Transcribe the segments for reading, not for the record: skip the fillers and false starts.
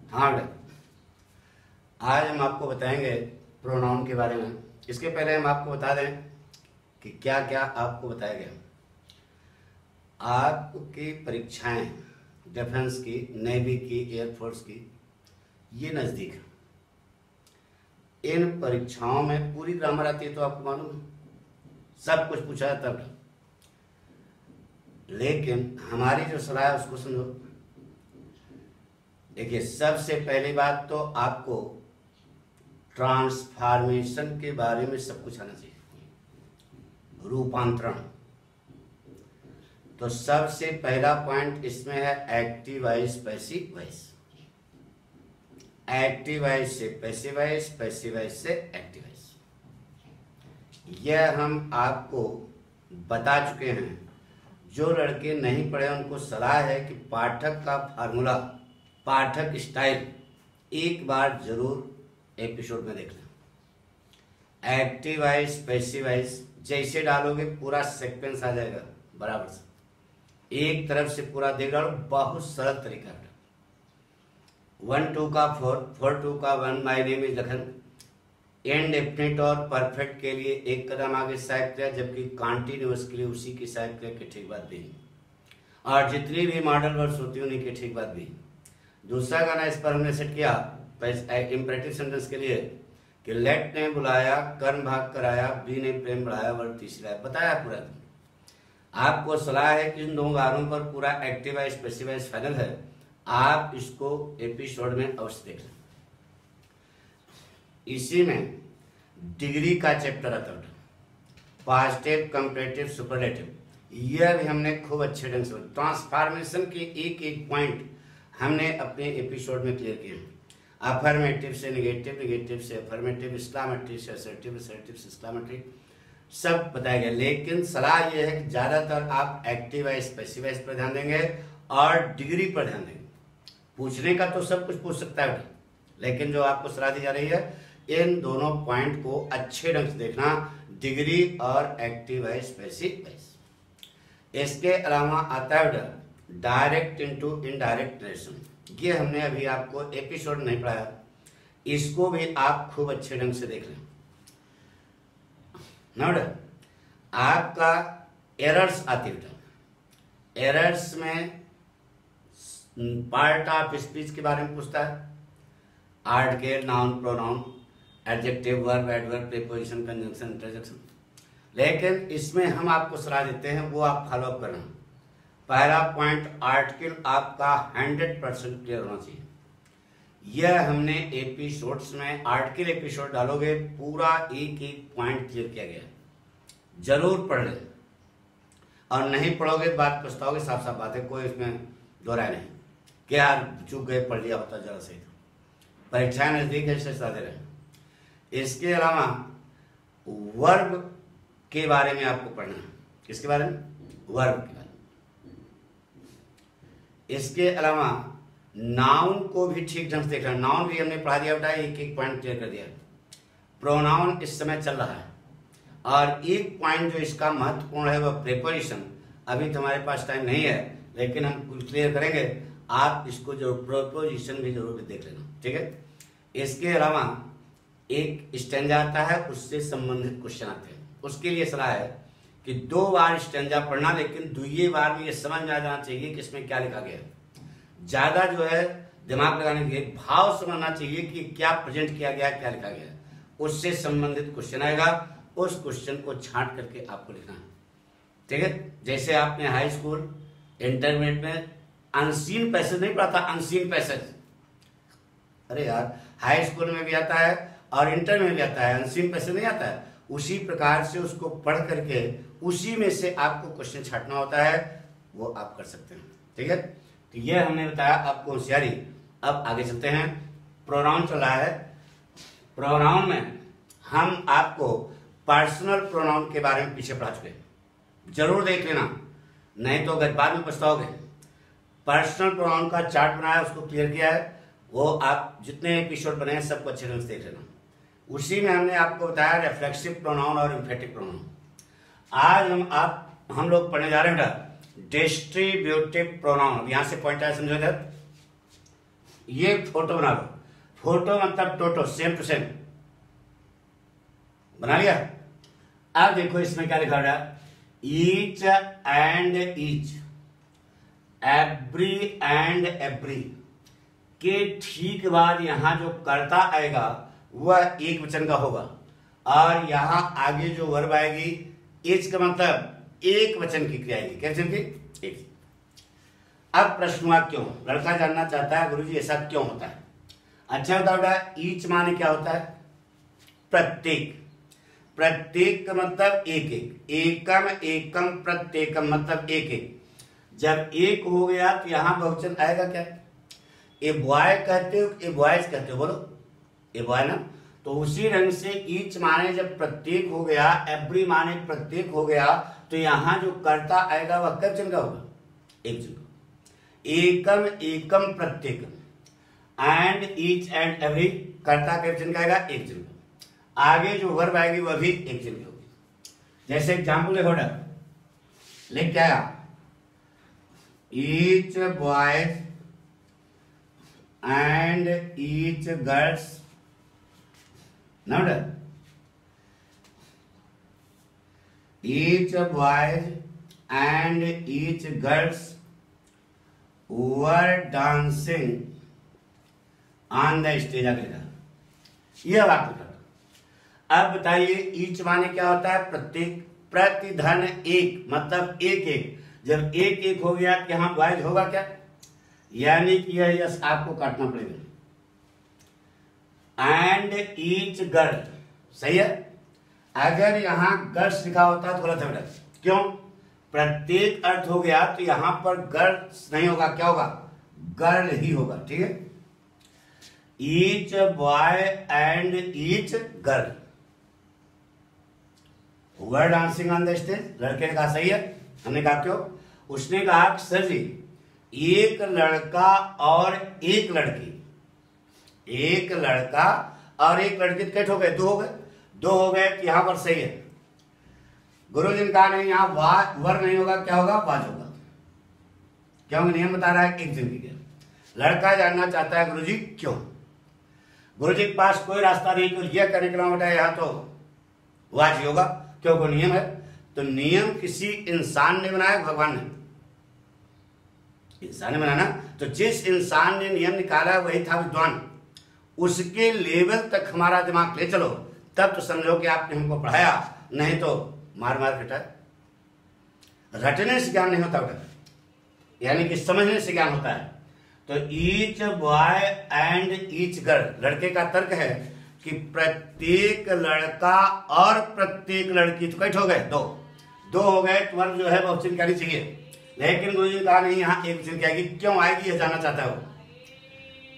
हाँ बेटा, आज हम आपको बताएंगे प्रोनाउन के बारे में। इसके पहले हम आपको बता दें कि क्या क्या आपको बताया गया। आपकी परीक्षाएं डिफेंस की, नेवी की, एयरफोर्स की, ये नज़दीक है। इन परीक्षाओं में पूरी ग्रामर आती है तो आपको मालूम है, सब कुछ पूछा जाता है। लेकिन हमारी जो सलाह है उसको समझो। देखिए, सबसे पहली बात तो आपको ट्रांसफॉर्मेशन के बारे में सब कुछ आना चाहिए, रूपांतरण। तो सबसे पहला पॉइंट इसमें है active voice, passive voice. Active voice से पैसिव वॉइस, पैसिव वॉइस से एक्टिव वॉइस। यह हम आपको बता चुके हैं। जो लड़के नहीं पढ़े उनको सलाह है कि पाठक का फार्मूला, पाठक स्टाइल एक बार जरूर एपिसोड में देख लें। एक्टिव वॉइस, पैसिव वॉइस जैसे डालोगे पूरा सीक्वेंस आ जाएगा बराबर से, एक तरफ से पूरा देख डालो। बहुत सरल तरीका है। 1 2 का 4, 4 2 का 1, my name is Lakhan. Indefinite और परफेक्ट के लिए एक कदम आगे सहायक क्रिया, जबकि कॉन्टिन्यूअस के लिए उसी की सहायक क्रिया की ठीक बात भी। और जितनी भी मॉडल वर्ड्स होती है उन्हीं की ठीक बात भी। दूसरा गाना इस पर हमने सेट किया इंपरेटिव सेंटेंस के लिए कि लेट ने बुलाया, कर्म भाग कराया, बी ने प्रेम बढ़ाया, वर्ड तीसरा बताया पूरा। आपको सलाह है कि इन दो गानों पर पूरा active voice, passive voice final है। आप इसको एपिसोड में अवश्य देख लें। इसी में डिग्री का चैप्टर आता है, पॉजिटिव, कंपैरेटिव, सुपरलेटिव। यह भी हमने खूब अच्छे ढंग से ट्रांसफॉर्मेशन के एक एक पॉइंट हमने अपने एपिसोड में क्लियर किए हैं। अफर्मेटिव से निगेटिव, निगेटिव से अफर्मेटिव, एक्सक्लेमेटरी से असर्टिव, असर्टिव से एक्सक्लेमेटरी, सब बताया गया। लेकिन सलाह यह है कि ज्यादातर आप एक्टिव वॉइस, पैसिव वॉइस पर ध्यान देंगे और डिग्री पर ध्यान देंगे। पूछने का तो सब कुछ पूछ सकता है, लेकिन जो आपको सलाह दी जा रही है इन दोनों पॉइंट को अच्छे ढंग से देखना, डिग्री और एक्टिव वॉइस, पैसिव वॉइस। इसके अलावा आता है डायरेक्ट इनटू इनडायरेक्ट नरेशन। ये हमने अभी आपको एपिसोड नहीं पढ़ाया, इसको भी आप खूब अच्छे ढंग से देख लें। नोट, आपका एरर्स आती है। एरर्स में पार्ट ऑफ स्पीच के बारे में पूछता है, article, noun, pronoun, adjective, verb, adverb, preposition, conjunction, interjection. लेकिन इसमें हम आपको सलाह देते हैं वो आप फॉलो अप करना। पहला पॉइंट, आर्टिकल आपका 100% क्लियर होना चाहिए। यह हमने एपिसोड्स में, आर्टिकल एपिसोड डालोगे पूरा एक एक पॉइंट क्लियर किया गया। जरूर पढ़ ले, और नहीं पढ़ोगे तो बात पछताओगे। साफ साफ बात है, कोई इसमें दो राय नहीं कि यार चूक गए, पढ़ लिया होता जरा सही था। परीक्षाएं नजदीक है, इससे साधे रहे। इसके अलावा वर्ब के बारे में आपको पढ़ना है। किसके बारे में? वर्ब के बारे में। इसके अलावा नाउन को भी ठीक ढंग से देखना। नाउन भी हमने पढ़ा दिया बेटा, एक एक पॉइंट क्लियर कर दिया। प्रोनाउन इस समय चल रहा है, और एक पॉइंट जो इसका महत्वपूर्ण है वह प्रीपोजिशन। अभी तो हमारे पास टाइम नहीं है, लेकिन हम क्लियर करेंगे। आप इसको जो प्रीपोजिशन भी जरूर देख लेना, ठीक है। इसके अलावा एक स्टैंजा आता है, उससे संबंधित क्वेश्चन आते हैं। उसके लिए सलाह है कि 2 बार स्टैंजा पढ़ना, लेकिन दुइये बार में ये समझ में आ जाना चाहिए कि इसमें क्या लिखा गया। ज्यादा जो है दिमाग लगाने के लिए भाव समझना चाहिए कि क्या प्रेजेंट किया गया, क्या लिखा गया। उससे संबंधित क्वेश्चन आएगा, उस क्वेश्चन को छांट करके आपको लिखना है, ठीक है। जैसे आपने हाई स्कूल, इंटरमीडिएट में अनसीन पैसेज नहीं पढ़ा था, अनसीन पैसेज। अरे यार, हाई स्कूल में भी आता है और इंटर में भी आता है, अनसीन पैसेज नहीं आता है। उसी प्रकार से उसको पढ़ करके उसी में से आपको क्वेश्चन छांटना होता है, वो आप कर सकते हैं, ठीक है। तो ये हमने बताया आपको होशियारी। अब आगे चलते हैं। प्रोनाउन चल रहा है। प्रोनाउन में हम आपको पर्सनल प्रोनाउन के बारे में पीछे पढ़ा चुके, जरूर देख लेना, नहीं तो अगर बाद में पछताओगे। पर्सनल प्रोनाउन का चार्ट बनाया, उसको क्लियर किया है, वो आप जितने एपिसोड बने हैं सबको अच्छे ढंग से देख लेना। उसी में हमने आपको बताया रिफ्लेक्सिव प्रोनाउन और एम्फेटिक प्रोनाउन। आज हम लोग पढ़ने जा रहे हैं डिस्ट्रीब्यूटिव प्रोनाउन। यहां से पॉइंट आया, समझो इधर, ये फोटो बना लो, फोटो मतलब टोटो, सेम टू सेम बना लिया। अब देखो इसमें क्या लिखा रहा है, each and each, every and every के ठीक बाद यहां जो कर्ता आएगा वह एक वचन का होगा, और यहां आगे जो वर्ब आएगी इच का मतलब एक वचन की क्रिया आएगी। क्या वचन की? एक। अब प्रश्न हुआ क्यों, लड़का जानना चाहता है गुरुजी ऐसा क्यों होता है। अच्छा बताओ बेटा, ईच माने क्या होता है? प्रत्येक। प्रत्येक का मतलब एक एक, एकम एकम प्रत्येकम मतलब एक एक। जब एक हो गया तो यहां बहुवचन आएगा क्या? ए बॉय कहते हो, ए बॉयज कहते हो, बोलो ए बॉय ना। तो उसी रंग से ईच माने जब प्रत्येक हो गया, एवरी माने प्रत्येक हो गया, तो यहां जो कर्ता आएगा वह कब जन का होगा? एक जन का। एकम एकम प्रत्येकम एंड ईच एंड एवरी कर्ता कब जन का आएगा? एक जन का। आगे जो वर्ब आएगी वह भी एक जन की होगी। जैसे एग्जाम्पल देखो बेटा, लिख क्या आया, each boys and each girls ना बेटा, each boys and each girls were dancing on the stage. आगे यह वाक्य था। अब बताइए ईच माने क्या होता है? प्रत्येक। प्रतिधन एक मतलब एक एक। जब एक एक हो गया तो यहां बॉयज होगा क्या? यानी कि यह यस आपको काटना पड़ेगा। एंड ईच गर्ल, सही है। अगर यहां गर्ल्स लिखा होता तो गलत है बेटा। क्यों? प्रत्येक अर्थ हो गया तो यहां पर गर्ल्स नहीं होगा, क्या होगा? गर्ल ही होगा। ठीक है, each boy and each girl were dancing on the stage. लड़के ने कहा सही है, हमने कहा क्यों? उसने कहा कि सर जी एक लड़का और एक लड़की, एक लड़का और एक लड़की कितने हो गए? दो हो गए। दो हो गए तो यहां पर सही है। गुरु जी ने कहा नहीं, यहां वर नहीं होगा, क्या होगा? वाज होगा। क्योंकि नियम बता रहा है एक जिंदगी का। लड़का जानना चाहता है गुरु जी क्यों। गुरु जी के पास कोई रास्ता नहीं, तो यह करने के लिए बेटा यहां तो वाज ही होगा, क्योंकि नियम है। तो नियम किसी इंसान ने बनाया, भगवान ने? इंसान ने बनाना। तो जिस इंसान ने नियम निकाला वही था विद्वान। उसके लेवल तक हमारा दिमाग ले चलो, तब तो समझो कि आपने हमको पढ़ाया, नहीं तो मार मार पिटा। रटने से ज्ञान नहीं होता बेटा, यानी कि समझने से ज्ञान होता है। तो each boy and each girl, लड़के का तर्क है कि प्रत्येक लड़का और प्रत्येक लड़की, तो कैसे हो गए? दो। दो हो गए तो वर्ग जो है बहुवचन कहनी चाहिए, लेकिन गुरु जी ने कहा नहीं, यहां एक वचन क्या आएगी। क्यों आएगी यह जानना चाहता हो?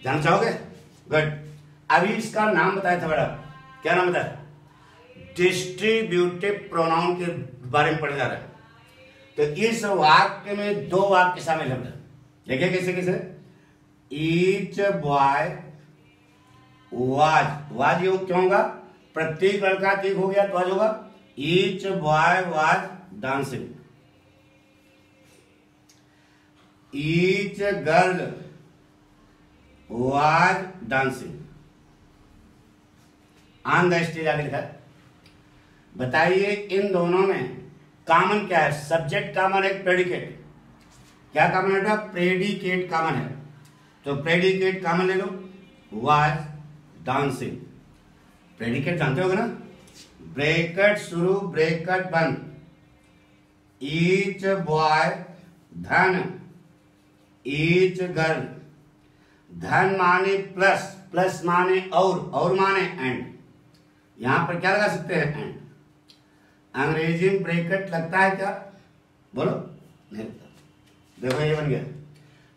जानना चाहोगे? गुड। अभी इसका नाम बताया था बेटा, क्या नाम बताया? डिस्ट्रीब्यूटिव प्रोनाउन के बारे में पढ़े जा रहे हैं। तो इस वाक्य में दो वाक्य शामिल है। देखिए कैसे कैसे, ईच बॉय वाज, वाज ये क्यों होगा? प्रत्येक लड़का एक हो गया तो आज होगा each boy was dancing, each girl was dancing on the stage. आगे लिखा है। बताइए इन दोनों में कॉमन क्या है? सब्जेक्ट कॉमन है, प्रेडिकेट क्या कॉमन है? प्रेडिकेट कॉमन है। तो प्रेडिकेट कॉमन ले लो, वाज डांसिंग। प्रेडिकेट जानते होगे ना, ब्रैकेट शुरू ब्रैकेट बंद। ईच बॉय धन, ईच गर्ल। धन माने प्लस, प्लस माने और माने एंड। यहां पर क्या लगा सकते हैं? एंड। अंग्रेजी में ब्रैकेट लगता है क्या? बोलो, नहीं लगता। देखो ये बन गया,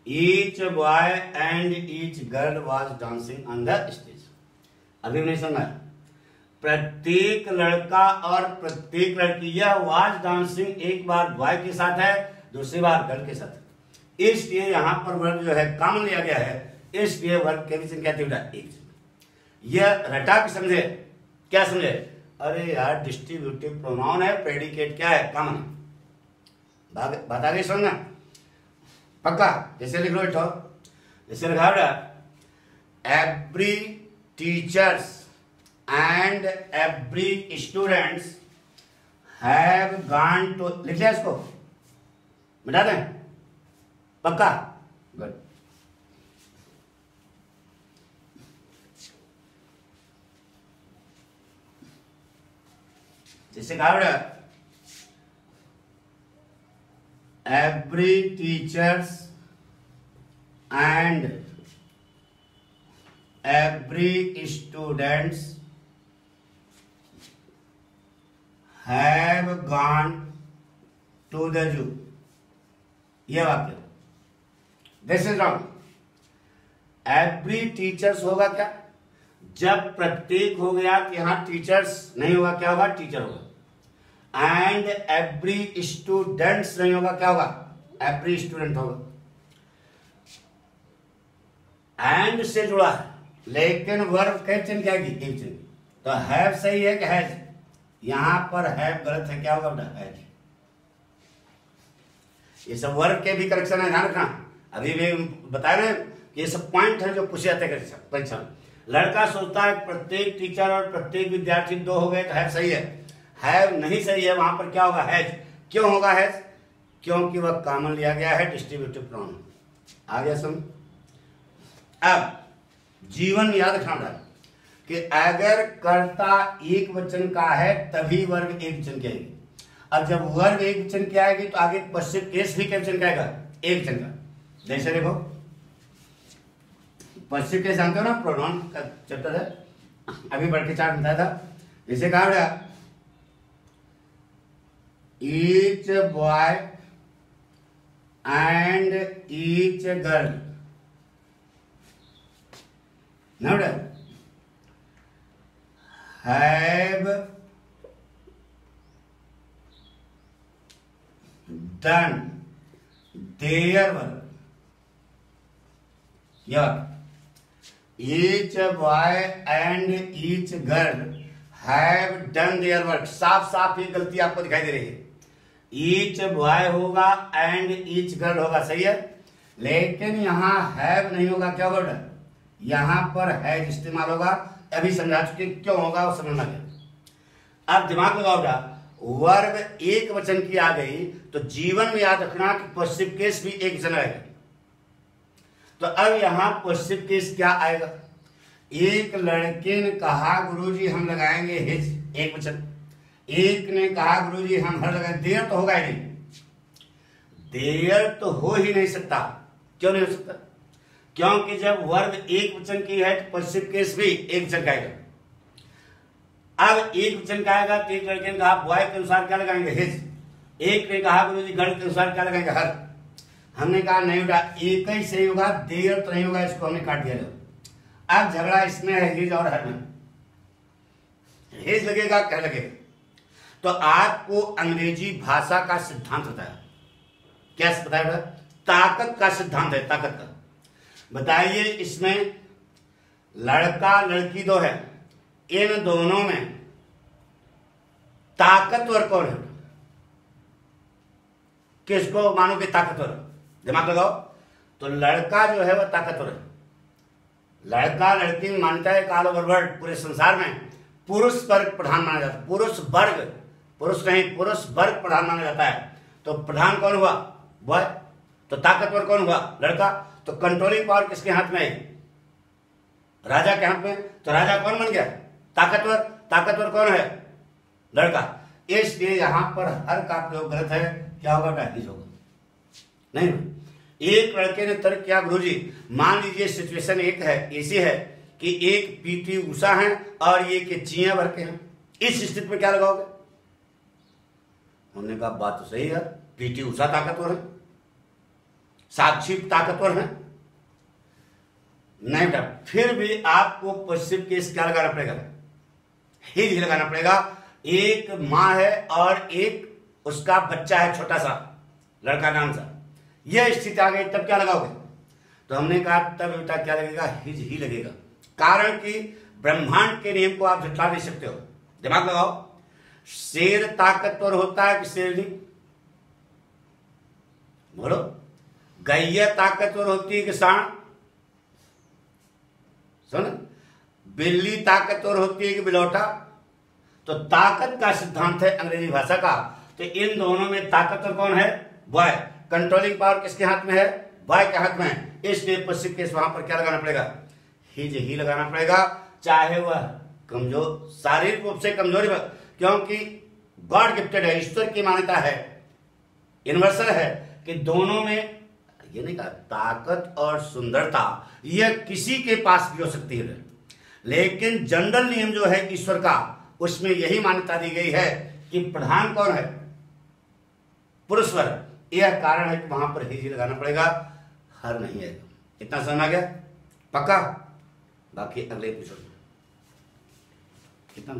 each boy and each girl was dancing on the stage. अभी नहीं समझा? प्रत्येक लड़का और प्रत्येक लड़की, यह वाज डांसिंग एक बार बॉय के साथ है, दूसरी बार गर्ल के साथ। इसलिए यहां पर वर्ग जो है कॉमन लिया गया है, इसलिए वर्ग के विषय क्या बेटा? एक। यह रटा के समझे, क्या समझे? अरे यार डिस्ट्रीब्यूटिव प्रोनाउन है, प्रेडिकेट क्या है? कॉमन है। बात आ गई समझना? पक्का? जैसे लिख लो, जैसे लिखा बेटा every teachers and every students have gone to, लिख लिया इसको, मिटा दें, पक्का, गुड। जिससे कहा बेटा every teachers and every students have gone to the zoo, यह वाक्य, this is wrong. Every teachers होगा क्या, जब प्रत्येक हो गया कि यहां टीचर्स नहीं होगा, क्या होगा, टीचर होगा। एंड एवरी स्टूडेंट्स नहीं होगा, क्या होगा, एवरी स्टूडेंट होगा। एंड से जुड़ा है, लेकिन वर्ब कैसे चिन्ह क्या है, एक चिन्ह, तो हैव सही है कि हैज, यहां पर हैव गलत है, क्या होगा बेटा, हैज। ये सब वर्ब के भी करेक्शन है, ध्यान रखना। अभी भी बता रहे हैं कि ये सब पॉइंट है जो पूछे जाते हैं परीक्षा में। लड़का सोचता है प्रत्येक टीचर और प्रत्येक विद्यार्थी दो हो गए तो हैव सही है, हैव नहीं सही है, वहां पर क्या होगा, हैज। क्यों होगा हैज, क्योंकि वह कॉमन लिया गया है, डिस्ट्रीब्यूटिव प्रोनाउन। आ गया समझ। अब जीवन याद रखना कि अगर कर्ता एक वचन का है तभी वर्ग एक वचन की आएगी, और जब वर्ग एक वचन की आएगी तो आगे पश्चिम केस भी क्या वचन का आएगा, एक वचन का। जैसे देखो पश्चिम केस जानते हो ना, प्रोनाउन का चैप्टर है, अभी बढ़ के चार्ट बताया था। जैसे कहा बेटा each boy and each girl, ना बेटा have done their work, each boy and each girl have done their work. साफ साफ ये गलती आपको दिखाई दे रही है, ईच बॉय होगा एंड ईच गर्ल होगा, सही है, लेकिन यहां हैव नहीं होगा, क्या होगा, यहां पर हैज इस्तेमाल होगा। अभी समझा चुके क्यों होगा, वो समझना गया। अब दिमाग लगाओ, वर्ब एक वचन की आ गई तो जीवन में याद रखना कि पश्चिम केस भी एक वचन आएगा। तो अब यहां पश्चिम केस क्या आएगा, एक लड़के ने कहा गुरुजी हम लगाएंगे हिज, एक वचन। एक ने कहा गुरुजी हम हर लगाएंगे, देर तो होगा ही नहीं, देर तो हो ही नहीं सकता। क्यों नहीं हो सकता, क्योंकि जब वर्ब एक वचन की है तो पश्चिम केस भी एक वचन का आएगा। अब एक वचन का आएगा तो एक लड़के ने कहा बॉय के अनुसार क्या लगाएंगे, हिज। एक ने कहा गुरुजी गर्ल के अनुसार क्या लगाएंगे, हर। हमने कहा नहीं होगा, एक ही सही होगा, देर तो नहीं होगा, इसको हमने काट दिया। अब झगड़ा इसमें है हिज और हर में, हिज लगेगा क्या लगेगा। तो आपको अंग्रेजी भाषा का सिद्धांत बताया, क्या बताया, ताकत का सिद्धांत है, ताकत का। बताइए इसमें लड़का लड़की दो है, इन दोनों में ताकतवर कौन है, किसको मानोगे ताकतवर, दिमाग लगाओ। तो लड़का जो है वह ताकतवर है, लड़का लड़की में मानता है ऑल ओवर वर्ल्ड, पूरे संसार में पुरुष वर्ग प्रधान माना जाता है, पुरुष वर्ग, पुरुष नहीं पुरुष वर्ग प्रधान माना जाता है। तो प्रधान कौन हुआ, बॉय। तो ताकतवर कौन हुआ, लड़का। तो कंट्रोलिंग पावर किसके हाथ में है, राजा के हाथ में। तो राजा कौन बन गया, ताकतवर। ताकतवर कौन है, लड़का। इसलिए यहां पर हर का प्रयोग गलत है, क्या होगा, डायबिटीज होगा। नहीं, एक लड़के ने तर्क किया गुरुजी मान लीजिए सिचुएशन एक है, ऐसी है कि एक पीटी उषा है और ये के चिया भर के हैं, इस स्थिति में क्या लगाओगे। हमने कहा बात तो सही है, पीटी उषा ताकतवर है, साक्षी ताकतवर है, नहीं बेटा, फिर भी आपको पश्चिम केस क्या लगाना पड़ेगा, हिज लगाना पड़ेगा। एक माँ है और एक उसका बच्चा है छोटा सा, लड़का नाम सा, यह स्थिति आ गई, तब क्या लगाओगे। तो हमने कहा तब बेटा क्या लगेगा, हिज ही लगेगा, कारण कि ब्रह्मांड के नियम को आप झुठला नहीं सकते हो। दिमाग लगाओ, शेर ताकतवर होता है कि शेरनी, बोलो। गैया ताकतवर होती है कि सांड, सुन, बिल्ली ताकतवर होती है कि बिलौटा? तो ताकत का सिद्धांत है अंग्रेजी भाषा का। तो इन दोनों में ताकतवर कौन है? बॉय। कंट्रोलिंग पावर किसके हाथ में है? बॉय के हाथ में। इसलिए पश्चिम केस वहां पर क्या लगाना पड़ेगा? ही लगाना पड़ेगा, चाहे वह कमजोर, शारीरिक रूप से कमजोरी, क्योंकि गॉड गिफ्टेड है, ईश्वर की मान्यता है, यूनिवर्सल है कि दोनों में, ये नहीं कहा ताकत और सुंदरता यह किसी के पास भी हो सकती है, लेकिन जनरल नियम जो है ईश्वर का, उसमें यही मान्यता दी गई है कि प्रधान कौन है? पुरुष वर्ग। यह कारण है कि वहां पर ही लगाना पड़ेगा, हर नहीं है। इतना समझ आ गया? पक्का? बाकी अगले एपिसोड में कितना